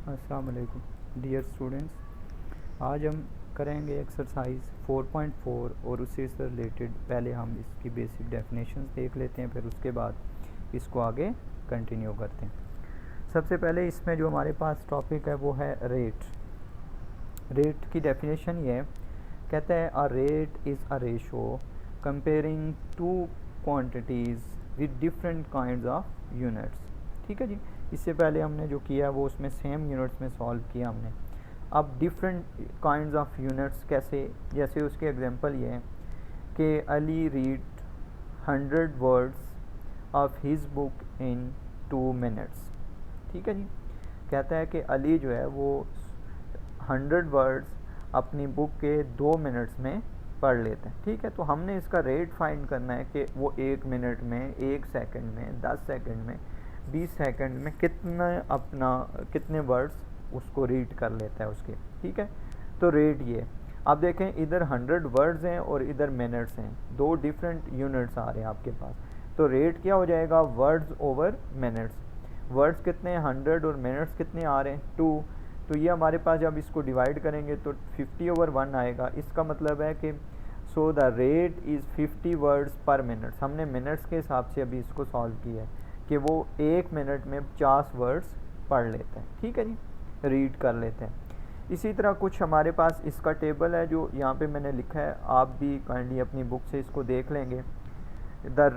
अस्सलाम वालेकुम dear students. आज हम करेंगे एक्सरसाइज 4.4 और उससे रिलेटेड पहले हम इसकी बेसिक डेफिनेशंस देख लेते हैं, फिर उसके बाद इसको आगे कंटिन्यू करते हैं। सबसे पहले इसमें जो हमारे पास टॉपिक है वो है रेट। रेट की डेफिनेशन ये है, कहता है a rate is a ratio comparing two quantities with different kinds of units. ठीक है जी। इससे पहले हमने जो किया वो उसमें सेम यूनिट्स में सॉल्व किया हमने। अब डिफरेंट काइंड्स ऑफ यूनिट्स कैसे, जैसे उसके एग्जांपल ये है कि Ali read 100 words of his book in 2 minutes. ठीक है जी। कहता है कि अली जो है वो 100 वर्ड्स अपनी बुक के 2 मिनट्स में पढ़ लेते हैं। ठीक है, तो हमने इसका रेट फाइंड करना है कि वो 1 मिनट में, 1 सेकंड में, 10 सेकंड में, 20 सेकंड में कितने वर्ड्स उसको रीड कर लेता है उसके। ठीक है, तो रेट ये आप देखें, इधर 100 वर्ड्स हैं और इधर मिनट्स हैं, दो डिफरेंट यूनिट्स आ रहे हैं आपके पास। तो रेट क्या हो जाएगा, वर्ड्स ओवर मिनट्स। वर्ड्स कितने हैं 100 और मिनट्स कितने आ रहे हैं 2। तो ये हमारे पास जब इसको डिवाइड करेंगे तो 50/1 आएगा। इसका मतलब है कि so the rate is 50 words पर मिनट्स। हमने मिनट्स के हिसाब से अभी इसको सॉल्व किया है कि वो 1 मिनट में 50 वर्ड्स पढ़ लेते हैं। ठीक है जी, रीड कर लेते हैं। इसी तरह कुछ हमारे पास इसका टेबल है जो यहाँ पे मैंने लिखा है, आप भी काइंडली अपनी बुक से इसको देख लेंगे। The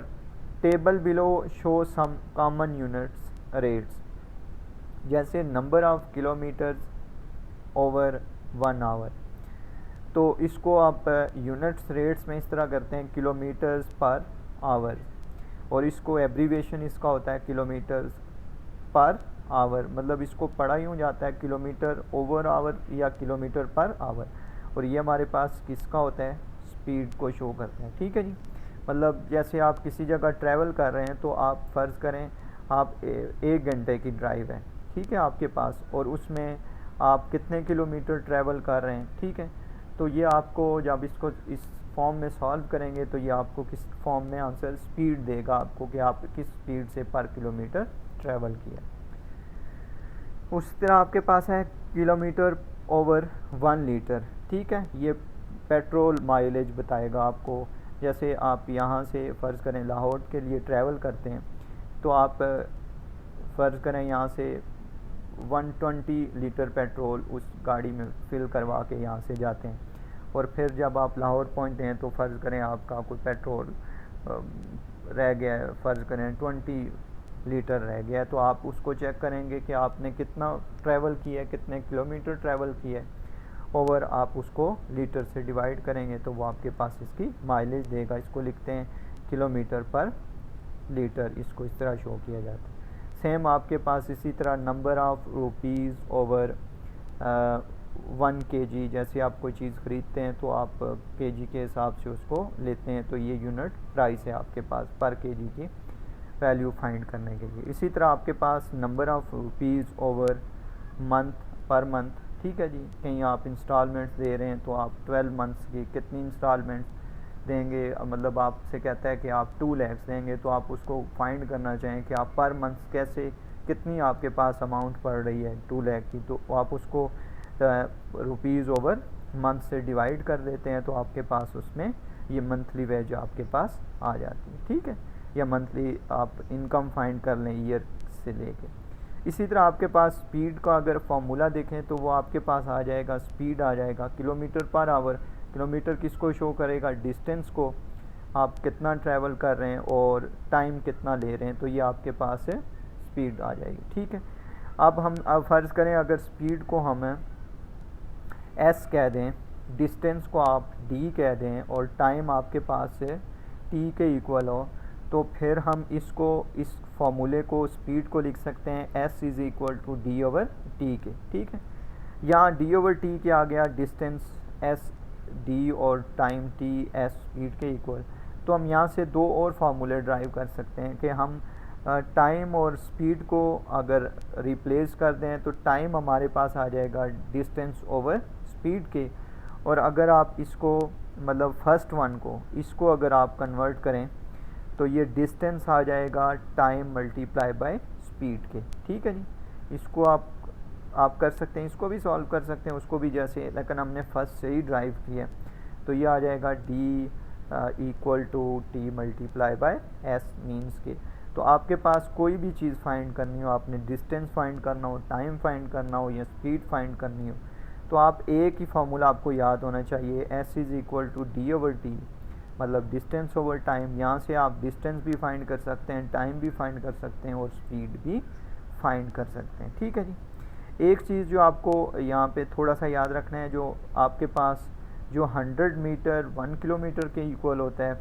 table below show some common units rates, जैसे number of kilometers over 1 hour. तो इसको आप यूनिट्स रेट्स में इस तरह करते हैं, किलोमीटर्स पर आवर, और इसको एब्रीवेशन इसका होता है किलोमीटर्स पर आवर। मतलब इसको पढ़ा यूँ जाता है किलोमीटर ओवर आवर या किलोमीटर पर आवर। और ये हमारे पास किसका होता है, स्पीड को शो करते हैं। ठीक है जी। मतलब जैसे आप किसी जगह ट्रैवल कर रहे हैं तो आप फ़र्ज़ करें आप 1 घंटे की ड्राइव है, ठीक है, आपके पास, और उसमें आप कितने किलोमीटर ट्रैवल कर रहे हैं। ठीक है, तो ये आपको जब इसको इस फॉर्म में सॉल्व करेंगे तो ये आपको किस फॉर्म में आंसर स्पीड देगा आपको, कि आप किस स्पीड से पर किलोमीटर ट्रैवल किया। उस तरह आपके पास है किलोमीटर ओवर 1 लीटर। ठीक है, ये पेट्रोल माइलेज बताएगा आपको। जैसे आप यहाँ से फ़र्ज़ करें लाहौर के लिए ट्रैवल करते हैं तो आप फ़र्ज़ करें यहाँ से 120 लीटर पेट्रोल उस गाड़ी में फिल करवा के यहाँ से जाते हैं, और फिर जब आप लाहौर पहुँचते हैं तो फ़र्ज़ करें आपका कोई पेट्रोल रह गया है, फ़र्ज़ करें 20 लीटर रह गया है, तो आप उसको चेक करेंगे कि आपने कितना ट्रैवल किया है, कितने किलोमीटर ट्रैवल किया है, ओवर आप उसको लीटर से डिवाइड करेंगे तो वो आपके पास इसकी माइलेज देगा। इसको लिखते हैं किलोमीटर पर लीटर, इसको इस तरह शो किया जाता है। सेम आपके पास इसी तरह number of rupees over 1 kg, जैसे आप कोई चीज़ ख़रीदते हैं तो आप kg के हिसाब से उसको लेते हैं, तो ये यूनिट प्राइस है आपके पास पर kg की वैल्यू फाइंड करने के लिए। इसी तरह आपके पास number of rupees over month per month. ठीक है जी, कहीं आप इंस्टॉलमेंट्स दे रहे हैं तो आप 12 मंथ्स की कितनी इंस्टॉलमेंट्स देंगे, मतलब आपसे कहता है कि आप 2 लाख देंगे, तो आप उसको फाइंड करना चाहें कि आप पर मंथ कैसे, कितनी आपके पास अमाउंट पड़ रही है 2 लाख की, तो आप उसको रुपीज़ ओवर मंथ से डिवाइड कर देते हैं, तो आपके पास उसमें ये मंथली वेज आपके पास आ जाती है। ठीक है, या मंथली आप इनकम फाइंड कर लें ईयर से लेके। इसी तरह आपके पास स्पीड का अगर फॉर्मूला देखें तो वो आपके पास आ जाएगा, स्पीड आ जाएगा किलोमीटर पर आवर। किलोमीटर किसको शो करेगा, डिस्टेंस को, आप कितना ट्रैवल कर रहे हैं और टाइम कितना ले रहे हैं, तो ये आपके पास है स्पीड आ जाएगी। ठीक है, अब फ़र्ज़ करें अगर स्पीड को हम एस कह दें, डिस्टेंस को आप डी कह दें, और टाइम आपके पास से टी के इक्वल हो, तो फिर हम इसको, इस फॉर्मूले को, स्पीड को लिख सकते हैं S is equal to D over T के। ठीक है, यहाँ डी ओवर टी के आ गया, डिस्टेंस एस डी और टाइम टी एस स्पीड के इक्वल। तो हम यहाँ से दो और फार्मूले ड्राइव कर सकते हैं कि हम टाइम और स्पीड को अगर रिप्लेस कर दें तो टाइम हमारे पास आ जाएगा डिस्टेंस ओवर स्पीड के, और अगर आप इसको मतलब फर्स्ट वन को, इसको अगर आप कन्वर्ट करें तो ये डिस्टेंस आ जाएगा टाइम मल्टीप्लाई बाय स्पीड के। ठीक है जी, इसको आप आप कर सकते हैं, इसको भी सॉल्व कर सकते हैं, उसको भी जैसे, लेकिन हमने फर्स्ट से ही ड्राइव किया है। तो ये आ जाएगा d equal to T multiply by S, means के तो आपके पास कोई भी चीज़ फाइंड करनी हो, आपने डिस्टेंस फाइंड करना हो, टाइम फाइंड करना हो या स्पीड फाइंड करनी हो, तो आप एक ही फार्मूला आपको याद होना चाहिए, s is equal to D over T, मतलब डिस्टेंस ओवर टाइम। यहाँ से आप डिस्टेंस भी फाइंड कर सकते हैं, टाइम भी फाइंड कर सकते हैं और स्पीड भी फाइंड कर सकते हैं। ठीक है जी। एक चीज़ जो आपको यहाँ पे थोड़ा सा याद रखना है, जो आपके पास जो 100 मीटर 1 किलोमीटर के इक्वल होता है,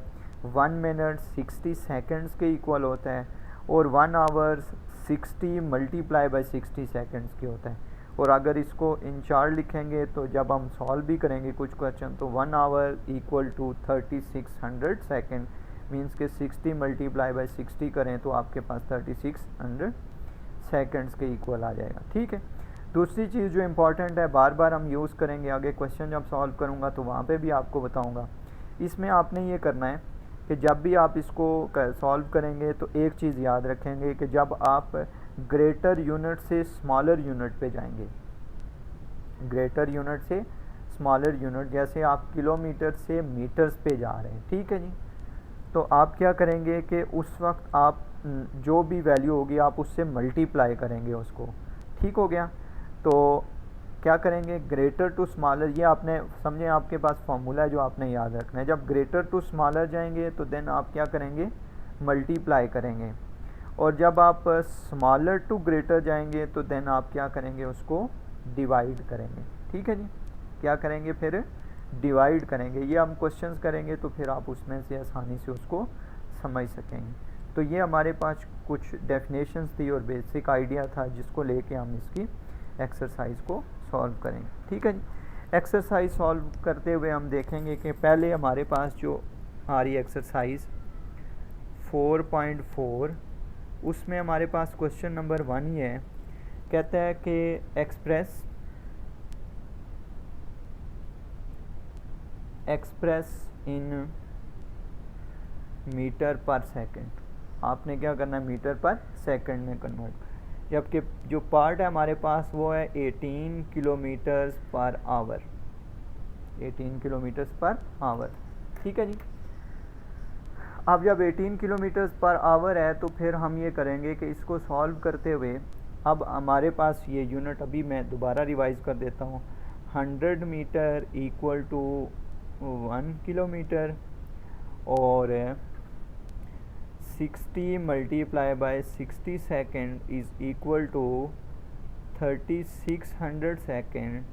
1 मिनट 60 सेकंड्स के इक्वल होता है, और 1 आवर 60 मल्टीप्लाई बाय 60 सेकंड्स के होता है। और अगर इसको इन चार्ट लिखेंगे तो जब हम सॉल्व भी करेंगे कुछ क्वेश्चन, तो 1 hour equal to 3600 second, means के 60 मल्टीप्लाई बाय 60 करें तो आपके पास 3600 सेकंड्स के इक्वल आ जाएगा। ठीक है। दूसरी चीज़ जो इम्पॉर्टेंट है, बार बार हम यूज़ करेंगे, आगे क्वेश्चन जब सॉल्व करूँगा तो वहाँ पे भी आपको बताऊँगा। इसमें आपने ये करना है कि जब भी आप इसको सॉल्व करेंगे तो एक चीज़ याद रखेंगे कि जब आप ग्रेटर यूनिट से स्मॉलर यूनिट पे जाएंगे, ग्रेटर यूनिट से स्मॉलर यूनिट, जैसे आप किलोमीटर से मीटर्स पे जा रहे हैं, ठीक है जी, तो आप क्या करेंगे कि उस वक्त आप जो भी वैल्यू होगी आप उससे मल्टीप्लाई करेंगे उसको। ठीक हो गया। तो क्या करेंगे, ग्रेटर टू स्मॉलर, ये आपने समझे, आपके पास फॉर्मूला है जो आपने याद रखना है। जब ग्रेटर टू स्मॉलर जाएंगे तो देन आप क्या करेंगे, मल्टीप्लाई करेंगे, और जब आप स्मॉलर टू ग्रेटर जाएंगे तो देन आप क्या करेंगे, उसको डिवाइड करेंगे। ठीक है जी। क्या करेंगे, फिर डिवाइड करेंगे। ये हम क्वेश्चंस करेंगे तो फिर आप उसमें से आसानी से उसको समझ सकेंगे। तो ये हमारे पास कुछ डेफिनेशंस थी और बेसिक आइडिया था जिसको लेके हम इसकी एक्सरसाइज को सॉल्व करेंगे। ठीक है जी। एक्सरसाइज सॉल्व करते हुए हम देखेंगे कि पहले हमारे पास जो आ रही एक्सरसाइज 4.4, उसमें हमारे पास क्वेश्चन नंबर 1 ही है। कहता है कि express in metre per second. आपने क्या करना है, मीटर पर सेकंड में कन्वर्ट, जबकि जो पार्ट है हमारे पास वो है 18 किलोमीटर्स पर आवर, 18 किलोमीटर्स पर आवर। ठीक है जी। अब जब 18 किलोमीटर्स पर आवर है तो फिर हम ये करेंगे कि इसको सॉल्व करते हुए, अब हमारे पास ये यूनिट, अभी मैं दोबारा रिवाइज कर देता हूँ, 100 मीटर इक्वल टू 1 किलोमीटर, और 60 multiply by 60 second is equal to 3600 second.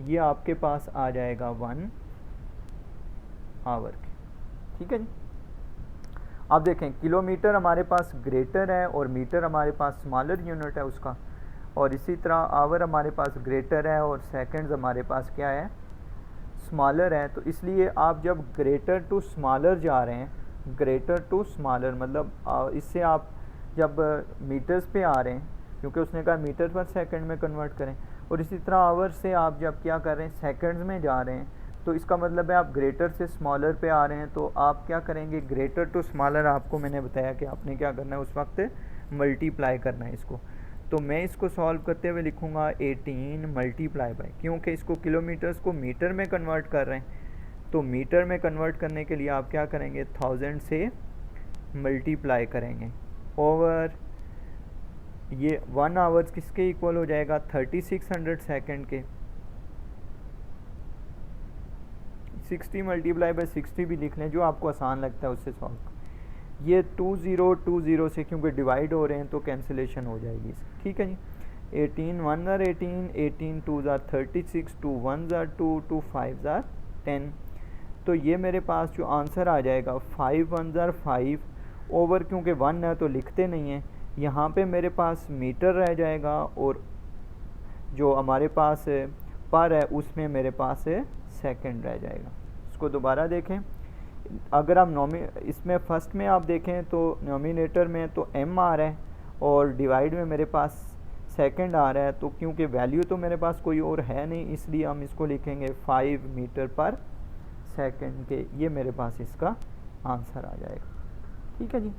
ये आपके पास आ जाएगा 1 आवर के। ठीक है जी। अब देखें, किलोमीटर हमारे पास ग्रेटर है और मीटर हमारे पास स्मॉलर यूनिट है उसका, और इसी तरह आवर हमारे पास ग्रेटर है और सेकंड्स हमारे पास क्या है, स्मॉलर है। तो इसलिए आप जब ग्रेटर टू स्मॉलर जा रहे हैं, ग्रेटर टू स्मॉलर मतलब इससे आप जब मीटर्स पे आ रहे हैं, क्योंकि उसने कहा मीटर पर सेकंड में कन्वर्ट करें, और इसी तरह आवर से आप जब क्या कर रहे हैं, सेकंड्स में जा रहे हैं, तो इसका मतलब है आप ग्रेटर से स्मॉलर पे आ रहे हैं। तो आप क्या करेंगे, ग्रेटर टू स्मॉलर, आपको मैंने बताया कि आपने क्या करना है, उस वक्त मल्टीप्लाई करना है इसको। तो मैं इसको सॉल्व करते हुए लिखूँगा 18 मल्टीप्लाई बाय, क्योंकि इसको किलोमीटर्स को मीटर में कन्वर्ट कर रहे हैं, तो मीटर में कन्वर्ट करने के लिए आप क्या करेंगे, 1000 से मल्टीप्लाई करेंगे, ओवर ये 1 आवर्स किसके इक्वल हो जाएगा, 3600 सेकेंड के। 60 मल्टीप्लाई बाय 60 भी लिख लें, जो आपको आसान लगता है उससे सॉल्व। ये 2020 से क्योंकि डिवाइड हो रहे हैं तो कैंसिलेशन हो जाएगी। ठीक है जी। 18 1 ज़ार 18, 18 2 ज़ार 36, 2 1 ज़ार 2, 2 5 ज़ार 10। तो ये मेरे पास जो आंसर आ जाएगा 5 1 ज़ार 5 ओवर, क्योंकि 1 है तो लिखते नहीं हैं, यहाँ पे मेरे पास मीटर रह जाएगा, और जो हमारे पास पर है उसमें मेरे पास सेकंड रह जाएगा। इसको दोबारा देखें, अगर आप इसमें फर्स्ट में आप देखें तो नोमिनेटर में तो m आ रहा है और डिवाइड में मेरे पास सेकंड आ रहा है, तो क्योंकि वैल्यू तो मेरे पास कोई और है नहीं, इसलिए हम इसको लिखेंगे 5 मीटर पर सेकंड के। ये मेरे पास इसका आंसर आ जाएगा। ठीक है जी।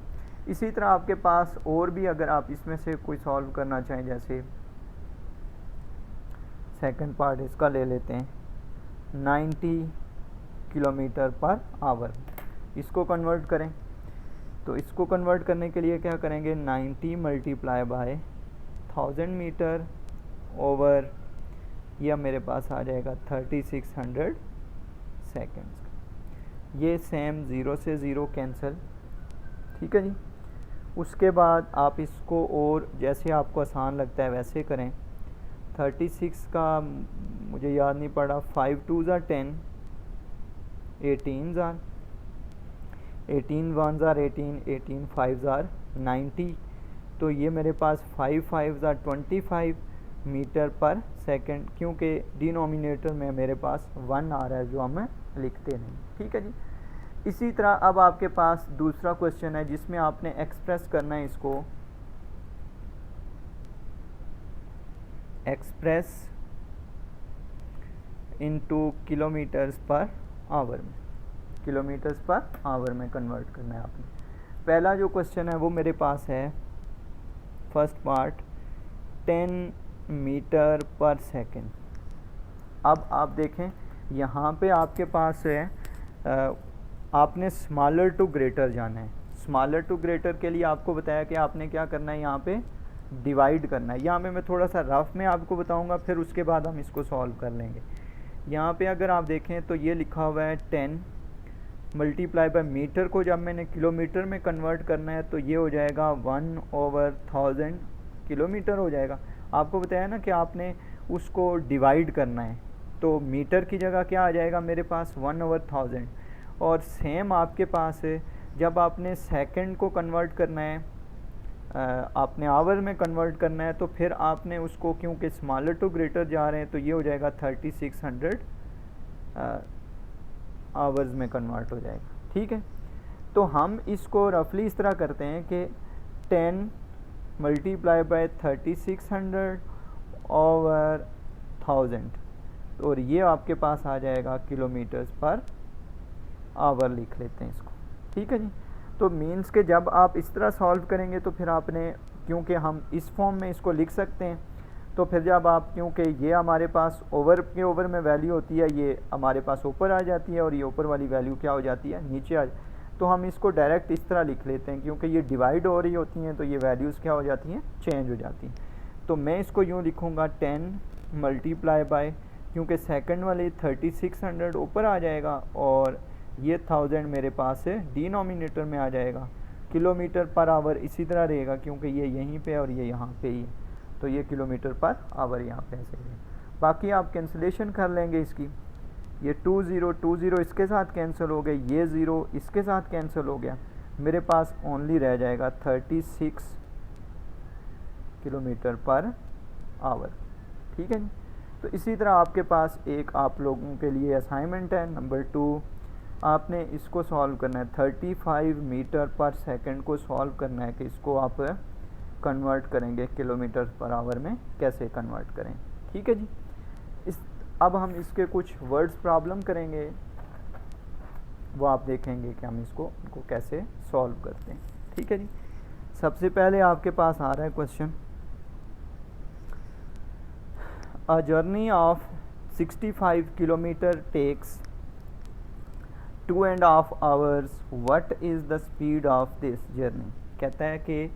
इसी तरह आपके पास और भी, अगर आप इसमें से कोई सॉल्व करना चाहें, जैसे सेकंड पार्ट इसका ले लेते हैं 90 किलोमीटर पर आवर। इसको कन्वर्ट करें तो इसको कन्वर्ट करने के लिए क्या करेंगे, 90 मल्टीप्लाई बाय 1000 मीटर ओवर, यह मेरे पास आ जाएगा 3600 सेकेंड्स। ये सेम ज़ीरो से ज़ीरो कैंसिल, ठीक है जी। उसके बाद आप इसको और जैसे आपको आसान लगता है वैसे करें। 36 का मुझे याद नहीं पड़ा, 5 2 ज़ा 10, 18 ज़ा 18 1 ज़ा 18, 18 5 ज़ा 90, तो ये मेरे पास 5 5 ज़ा 25 मीटर पर सेकंड, क्योंकि डिनोमिनेटर में मेरे पास 1 आ रहा है जो हमें लिखते नहीं, ठीक है जी। इसी तरह अब आपके पास दूसरा क्वेश्चन है जिसमें आपने एक्सप्रेस करना है इसको, express into kilometres per hour में, किलोमीटर्स पर आवर में कन्वर्ट करना है आपने। पहला जो क्वेश्चन है वो मेरे पास है फर्स्ट पार्ट 10 मीटर पर सेकेंड। अब आप देखें यहाँ पे आपके पास है आपने स्मॉलर टू ग्रेटर जाना है। स्मॉलर टू ग्रेटर के लिए आपको बताया कि आपने क्या करना है, यहाँ पे डिवाइड करना है। यहाँ पे मैं थोड़ा सा रफ में आपको बताऊँगा, फिर उसके बाद हम इसको सॉल्व कर लेंगे। यहाँ पे अगर आप देखें तो ये लिखा हुआ है 10 मल्टीप्लाई बाय मीटर को जब मैंने किलोमीटर में कन्वर्ट करना है तो ये हो जाएगा 1/1000 किलोमीटर हो जाएगा। आपको बताया ना कि आपने उसको डिवाइड करना है, तो मीटर की जगह क्या आ जाएगा मेरे पास 1/1000। और सेम आपके पास है जब आपने सेकंड को कन्वर्ट करना है, आपने आवर में कन्वर्ट करना है, तो फिर आपने उसको क्योंकि स्मॉलर टू ग्रेटर जा रहे हैं तो ये हो जाएगा 3600 आवर्स में कन्वर्ट हो जाएगा, ठीक है। तो हम इसको रफली इस तरह करते हैं कि 10 मल्टीप्लाई बाय 3600 ओवर 1000, और ये आपके पास आ जाएगा किलोमीटर्स पर आवर, लिख लेते हैं इसको, ठीक है जी। तो मीन्स के जब आप इस तरह सॉल्व करेंगे तो फिर आपने, क्योंकि हम इस फॉर्म में इसको लिख सकते हैं, तो फिर जब आप, क्योंकि ये हमारे पास ओवर के ओवर में वैल्यू होती है, ये हमारे पास ऊपर आ जाती है और ये ऊपर वाली वैल्यू क्या हो जाती है, नीचे आ, तो हम इसको डायरेक्ट इस तरह लिख लेते हैं, क्योंकि ये डिवाइड हो रही होती हैं तो ये वैल्यूज़ क्या हो जाती हैं, चेंज हो जाती हैं। तो मैं इसको यूँ लिखूँगा 10 मल्टीप्लाई बाय, क्योंकि सेकंड वाली 3600 ऊपर आ जाएगा और ये 1000 मेरे पास है डिनोमिनेटर में आ जाएगा, किलोमीटर पर आवर इसी तरह रहेगा क्योंकि ये यहीं पे और ये यहाँ पे ही है, तो ये किलोमीटर पर आवर यहाँ पे ऐसे है। बाकी आप कैंसिलेशन कर लेंगे इसकी, ये 20 इसके साथ कैंसिल हो गए, ये 0 इसके साथ कैंसिल हो गया, मेरे पास ओनली रह जाएगा 36 किलोमीटर पर आवर, ठीक है जी। तो इसी तरह आपके पास एक आप लोगों के लिए असाइनमेंट है नंबर 2, आपने इसको सॉल्व करना है 35 मीटर पर सेकंड को सॉल्व करना है कि इसको आप कन्वर्ट करेंगे किलोमीटर पर आवर में, कैसे कन्वर्ट करें, ठीक है जी। अब हम इसके कुछ वर्ड्स प्रॉब्लम करेंगे, वो आप देखेंगे कि हम इसको कैसे सॉल्व करते हैं, ठीक है जी। सबसे पहले आपके पास आ रहा है question, a journey of 65 kilometre takes 2.5 hours, what is the speed of this journey। कहता है कि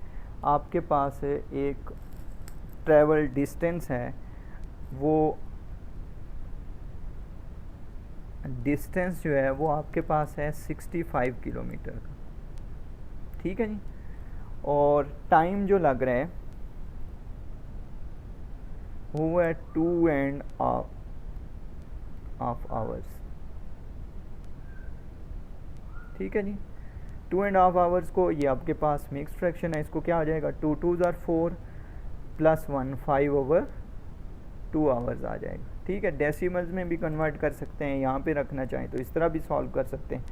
आपके पास एक ट्रैवल डिस्टेंस है, वो डिस्टेंस जो है वो आपके पास है 65 किलोमीटर का, ठीक है जी। और टाइम जो लग रहा है वो है 2.5 hours, ठीक है जी। 2.5 hours को, ये आपके पास मिक्स फ्रैक्शन है, इसको क्या आ जाएगा 2 2 ज़ार 4 + 1 5/2 hours आ जाएगा, ठीक है। डेसिमल्स में भी कन्वर्ट कर सकते हैं, यहाँ पे रखना चाहें तो इस तरह भी सॉल्व कर सकते हैं।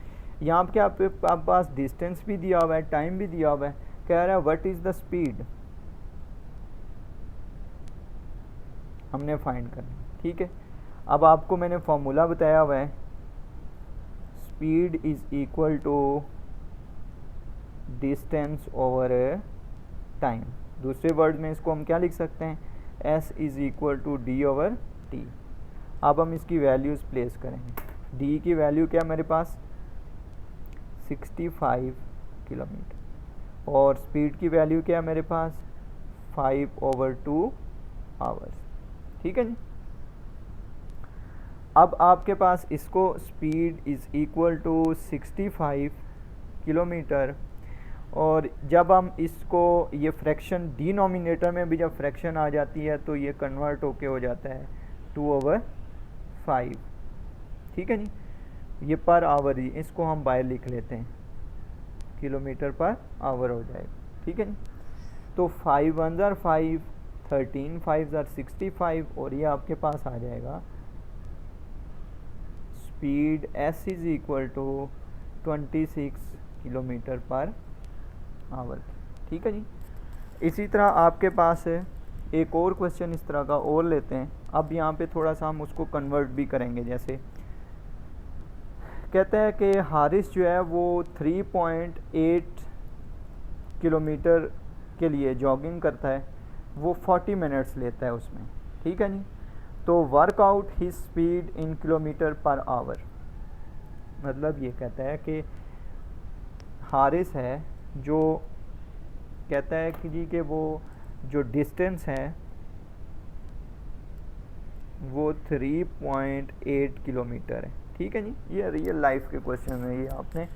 यहाँ पे आपके पास डिस्टेंस भी दिया हुआ है, टाइम भी दिया हुआ है, कह रहा है व्हाट इज़ द स्पीड, हमने फाइंड करना, ठीक है। अब आपको मैंने फॉर्मूला बताया हुआ है, speed is equal to distance over time. दूसरे वर्ड में इसको हम क्या लिख सकते हैं, S is equal to D/T। T. अब हम इसकी वैल्यूज़ प्लेस करेंगे। डी की वैल्यू क्या है मेरे पास 65 किलोमीटर और स्पीड की वैल्यू क्या है मेरे पास 5/2 आवर्स। ठीक है जी। अब आपके पास इसको speed is equal to 65 kilometre और जब हम इसको ये फ्रैक्शन डिनोमिनेटर में भी जब फ्रैक्शन आ जाती है तो ये कन्वर्ट होके हो जाता है 2/5। ठीक है जी। ये पर आवर ही, इसको हम बाय लिख लेते हैं, किलोमीटर पर आवर हो जाएगा। ठीक है जी। तो 5 1 ज़ार 5, 13 5 ज़ार 65 और ये आपके पास आ जाएगा speed s is equal to 26 kilometre per hour. ठीक है जी। इसी तरह आपके पास है एक और क्वेश्चन इस तरह का और लेते हैं। अब यहाँ पे थोड़ा सा हम उसको कन्वर्ट भी करेंगे। जैसे कहते हैं कि हारिस जो है वो 3.8 किलोमीटर के लिए जॉगिंग करता है, वो 40 मिनट्स लेता है उसमें। ठीक है जी। तो work out he speed in kilometre per our. मतलब ये कहता है कि हारिस है जो कहता है कि जी कि वो जो डिस्टेंस है वो 3.8 किलोमीटर है। ठीक है जी। ये रियल लाइफ के क्वेश्चन है ये आपने।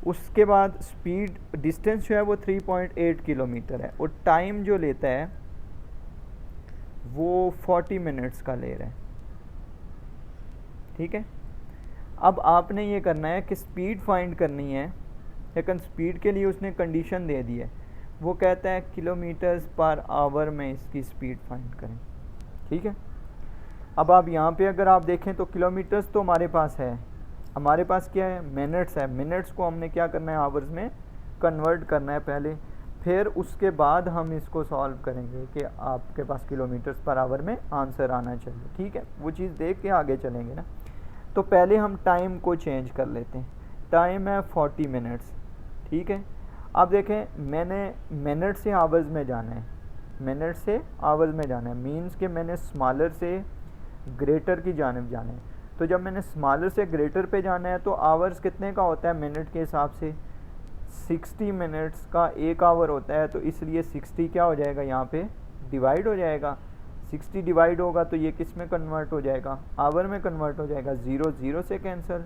उसके बाद स्पीड डिस्टेंस जो है वो 3.8 किलोमीटर है और टाइम जो लेता है वो 40 मिनट्स का ले रहा है। ठीक है। अब आपने ये करना है कि स्पीड फाइंड करनी है, लेकिन स्पीड के लिए उसने कंडीशन दे दी है। वो कहता है किलोमीटर्स पर आवर में इसकी स्पीड फाइंड करें। ठीक है। अब आप यहाँ पे अगर आप देखें तो किलोमीटर्स तो हमारे पास है, हमारे पास क्या है मिनट्स है। मिनट्स को हमने क्या करना है आवर्स में कन्वर्ट करना है पहले, फिर उसके बाद हम इसको सॉल्व करेंगे कि आपके पास किलोमीटर्स पर आवर में आंसर आना चाहिए। ठीक है। वो चीज़ देख के आगे चलेंगे ना। तो पहले हम टाइम को चेंज कर लेते हैं। टाइम है 40 मिनट्स। ठीक है। अब देखें मैंने मिनट से आवर्स में जाना है, मिनट से आवर्स में जाना है, मीन्स कि मैंने स्मॉलर से ग्रेटर की जानिब जाना है। तो जब मैंने स्मॉलर से ग्रेटर पे जाना है तो आवर्स कितने का होता है मिनट के हिसाब से 60 मिनट्स का 1 आवर होता है। तो इसलिए 60 क्या हो जाएगा यहाँ पे डिवाइड हो जाएगा। 60 डिवाइड होगा तो ये किस में कन्वर्ट हो जाएगा आवर में कन्वर्ट हो जाएगा। 0 0 से कैंसिल,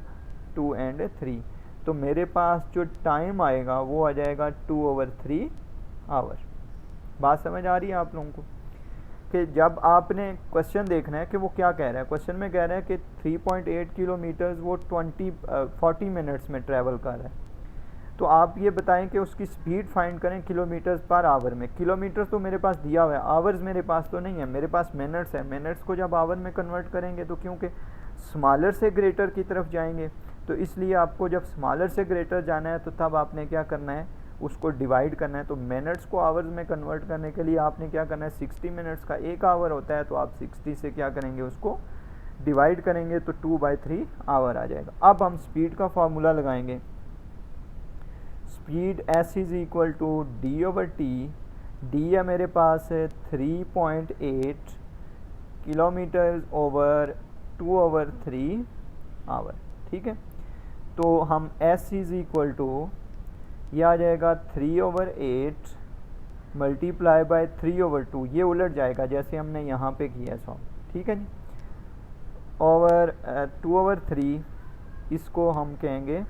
2 एंड 3। तो मेरे पास जो टाइम आएगा वो आ जाएगा 2/3 आवर। बात समझ आ रही है आप लोगों को कि जब आपने क्वेश्चन देखना है कि वो क्या कह रहा है। क्वेश्चन में कह रहा है कि 3.8 किलोमीटर्स वो 40 मिनट्स में ट्रैवल कर रहा है। तो आप ये बताएं कि उसकी स्पीड फाइंड करें किलोमीटर्स पर आवर में। किलोमीटर्स तो मेरे पास दिया हुआ है, आवर्स मेरे पास तो नहीं है, मेरे पास मिनट्स है। मिनट्स को जब आवर में कन्वर्ट करेंगे तो क्योंकि स्मॉलर से ग्रेटर की तरफ जाएंगे तो इसलिए आपको जब स्मॉलर से ग्रेटर जाना है तो तब आपने क्या करना है उसको डिवाइड करना है। तो मिनट्स को आवर्स में कन्वर्ट करने के लिए आपने क्या करना है 60 मिनट्स का 1 आवर होता है तो आप 60 से क्या करेंगे उसको डिवाइड करेंगे तो 2/3 आवर आ जाएगा। अब हम स्पीड का फार्मूला लगाएंगे। Speed s is equal to d/t। D है मेरे पास है 3.8 किलोमीटर ओवर 2/3 आवर। ठीक है। तो हम s इज़ इक्वल टू ये आ जाएगा 3/8 मल्टीप्लाई बाय 3/2। ये उलट जाएगा जैसे हमने यहाँ पे किया सॉल्व। ठीक है जी। ओवर 2/3 इसको हम कहेंगे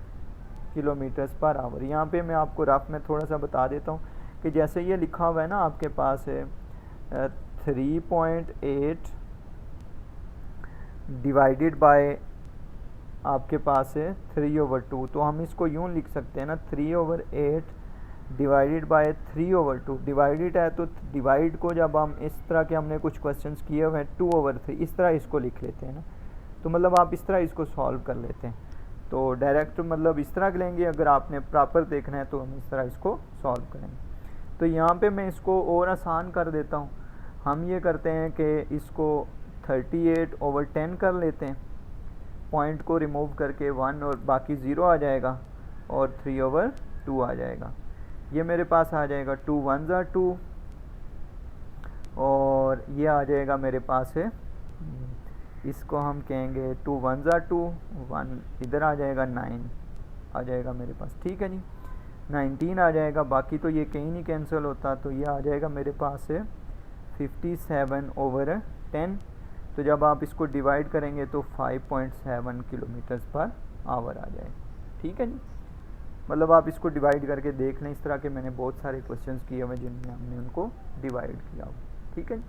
किलोमीटर्स पर आवर। यहाँ पे मैं आपको रफ में थोड़ा सा बता देता हूँ कि जैसे ये लिखा हुआ है ना आपके पास है 3.8 डिवाइडेड बाय आपके पास है 3/2। तो हम इसको यूँ लिख सकते हैं ना 3/8 डिवाइडेड बाय 3/2। डिवाइडेड है तो डिवाइड को जब हम इस तरह के हमने कुछ क्वेश्चंस किए हुए हैं 2/3 इस तरह इसको लिख लेते हैं ना। तो मतलब आप इस तरह इसको सॉल्व कर लेते हैं। तो डायरेक्ट मतलब इस तरह लेंगे, अगर आपने प्रॉपर देखना है तो हम इस तरह इसको सॉल्व करेंगे। तो यहाँ पे मैं इसको और आसान कर देता हूँ। हम ये करते हैं कि इसको 38/10 कर लेते हैं, पॉइंट को रिमूव करके 1 और बाकी 0 आ जाएगा और 3/2 आ जाएगा। ये मेरे पास आ जाएगा 2 1 ज़ा 2 और ये आ जाएगा मेरे पास है, इसको हम कहेंगे 2 1 ज़ा 2, 1 इधर आ जाएगा, 9 आ जाएगा मेरे पास। ठीक है जी, 19 आ जाएगा, बाकी तो ये कहीं नहीं कैंसिल होता, तो ये आ जाएगा मेरे पास है 57/10। तो जब आप इसको डिवाइड करेंगे तो 5.7 किलोमीटर्स पर आवर आ जाएगा। ठीक है जी, मतलब आप इसको डिवाइड करके देख लें, इस तरह के मैंने बहुत सारे क्वेश्चंस किए हुए जिनमें हमने उनको डिवाइड किया हुआ। ठीक है जी,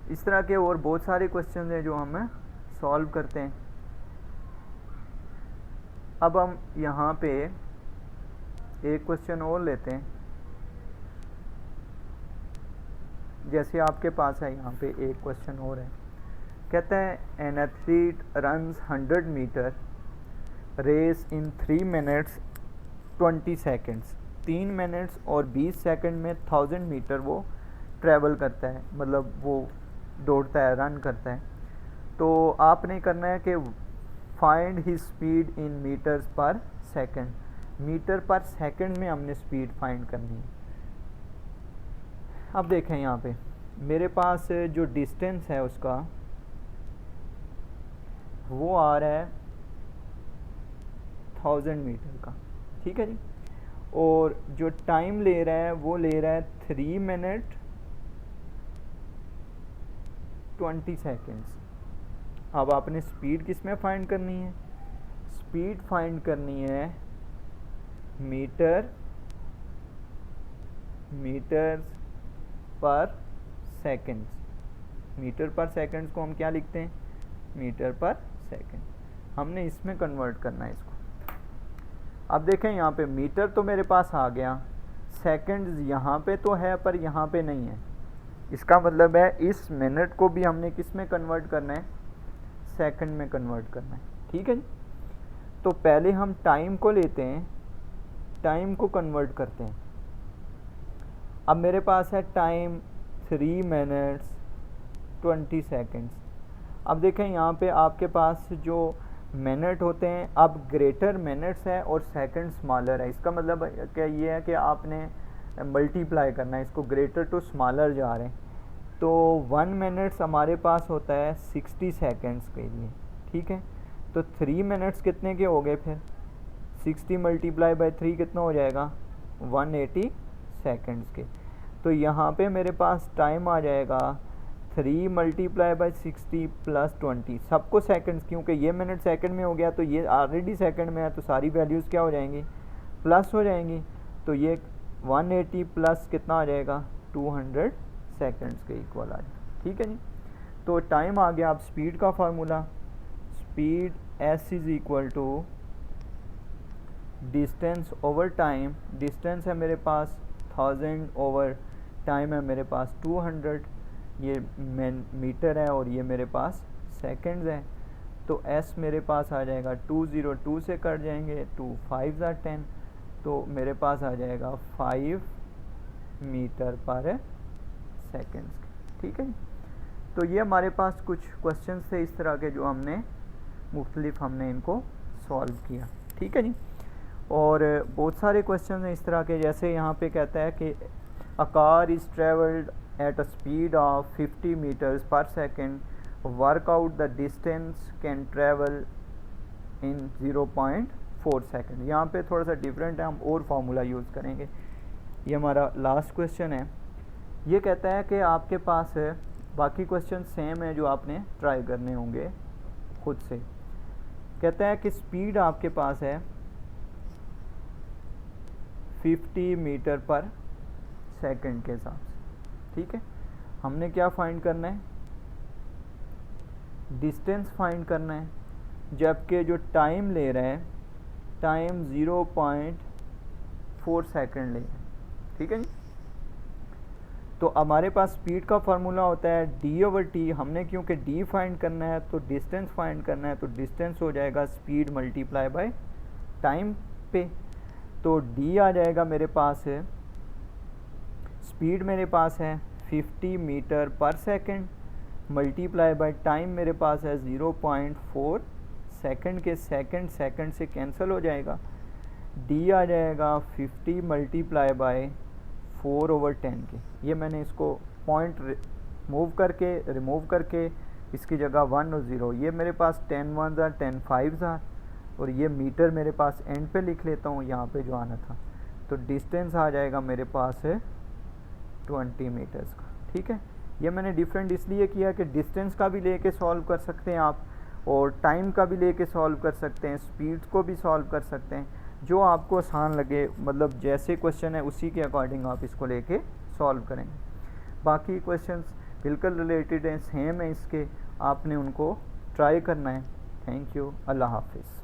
इस तरह के और बहुत सारे क्वेश्चन हैं जो हम सॉल्व करते हैं। अब हम यहाँ पे एक क्वेश्चन और लेते हैं, जैसे आपके पास है यहाँ पे एक क्वेश्चन और है, कहता है an athlete runs 100 metre race in 3 minutes 20 seconds. 3 minutes और 20 सेकंड में 1000 मीटर वो ट्रैवल करता है, मतलब वो दौड़ता है, रन करता है। तो आपने करना है कि find his speed in metres per second. Metre per second में हमने स्पीड फाइंड करनी है। अब देखें यहाँ पे मेरे पास जो डिस्टेंस है उसका वो आ रहा है 1000 मीटर का। ठीक है जी, और जो टाइम ले रहा है वो ले रहा है 3 मिनट 20 सेकेंड्स। अब आपने स्पीड किस में फाइंड करनी है? स्पीड फाइंड करनी है मीटर्स पर सेकेंड्स। मीटर पर सेकेंड्स को हम क्या लिखते हैं? मीटर पर सेकेंड। हमने इसमें कन्वर्ट करना है इसको। अब देखें यहाँ पे मीटर तो मेरे पास आ गया, सेकेंड्स यहाँ पे तो है पर यहाँ पे नहीं है। इसका मतलब है इस मिनट को भी हमने किस में कन्वर्ट करना है? सेकंड में कन्वर्ट करना है। ठीक है जी, तो पहले हम टाइम को लेते हैं, टाइम को कन्वर्ट करते हैं। अब मेरे पास है टाइम 3 मिनट्स 20 सेकेंड्स। अब देखें यहाँ पे आपके पास जो मिनट होते हैं, अब ग्रेटर मिनट्स है और सेकंड स्मॉलर है। इसका मतलब क्या ये है कि आपने मल्टीप्लाई करना है इसको, ग्रेटर टू स्मॉलर जा रहे हैं। तो 1 मिनट्स हमारे पास होता है 60 सेकेंड्स के लिए। ठीक है, तो 3 मिनट्स कितने के हो गए फिर? 60 मल्टीप्लाई बाई 3 कितना हो जाएगा? 180 सेकेंड्स के। तो यहाँ पे मेरे पास टाइम आ जाएगा 3 मल्टीप्लाई बाई 60 प्लस 20, सबको सेकंड्स, क्योंकि ये मिनट सेकंड में हो गया तो ये ऑलरेडी सेकंड में है, तो सारी वैल्यूज़ क्या हो जाएंगी? प्लस हो जाएंगी। तो ये 180 प्लस कितना आ जाएगा? 200 सेकंड्स के इक्वल आ जाएगा। ठीक है जी, तो टाइम आ गया। अब स्पीड का formula, speed s is equal to distance over time. Distance है मेरे पास 1000 ओवर टाइम है मेरे पास 200, ये मीटर है और ये मेरे पास सेकंड्स है। तो s मेरे पास आ जाएगा 202 से कट जाएंगे, 2 5 ज़ा 10, तो मेरे पास आ जाएगा 5 मीटर पर सेकेंड्स। ठीक है, तो ये हमारे पास कुछ क्वेश्चंस थे इस तरह के जो हमने मुख्तलिफ हमने इनको सॉल्व किया। ठीक है जी, और बहुत सारे क्वेश्चन हैं इस तरह के, जैसे यहाँ पे कहता है कि a car is travelled at a speed of 50 meters per second, work out the distance can travel in 0.4 second. यहाँ पे थोड़ा सा डिफरेंट है, हम और फार्मूला यूज़ करेंगे। ये हमारा लास्ट क्वेश्चन है। ये कहता है कि आपके पास है, बाकी क्वेश्चन सेम है जो आपने ट्राई करने होंगे खुद से। कहता है कि स्पीड आपके पास है 50 मीटर पर सेकंड के हिसाब से। ठीक है, हमने क्या फाइंड करना है? डिस्टेंस फाइंड करना है, जबकि जो टाइम ले रहा है, टाइम 0.4 सेकंड ले रहा है। ठीक है जी, तो हमारे पास स्पीड का फार्मूला होता है d/t। हमने क्योंकि d फाइंड करना है तो डिस्टेंस फाइंड करना है, तो डिस्टेंस हो जाएगा स्पीड मल्टीप्लाई बाय टाइम पे। तो d आ जाएगा मेरे पास है, स्पीड मेरे पास है 50 metre per second multiply by time मेरे पास है 0.4 सेकंड के, सेकंड से कैंसिल हो जाएगा। d आ जाएगा 50 मल्टीप्लाई बाय 4/10 के। ये मैंने इसको पॉइंट मूव करके रिमूव करके इसकी जगह 1 और 0, ये मेरे पास 10 1s are 10 5s are, और ये मीटर मेरे पास एंड पे लिख लेता हूँ यहाँ पे जो आना था। तो डिस्टेंस आ जाएगा मेरे पास है 20 मीटर्स का। ठीक है, ये मैंने डिफरेंट इसलिए किया कि डिस्टेंस का भी लेके सॉल्व कर सकते हैं आप, और टाइम का भी लेके सॉल्व कर सकते हैं, स्पीड को भी सॉल्व कर सकते हैं, जो आपको आसान लगे, मतलब जैसे क्वेश्चन है उसी के अकॉर्डिंग आप इसको लेके सॉल्व करेंगे। बाकी क्वेश्चंस बिल्कुल रिलेटेड हैं, सेम है इसके, आपने उनको ट्राई करना है। थैंक यू, अल्लाह हाफिज़।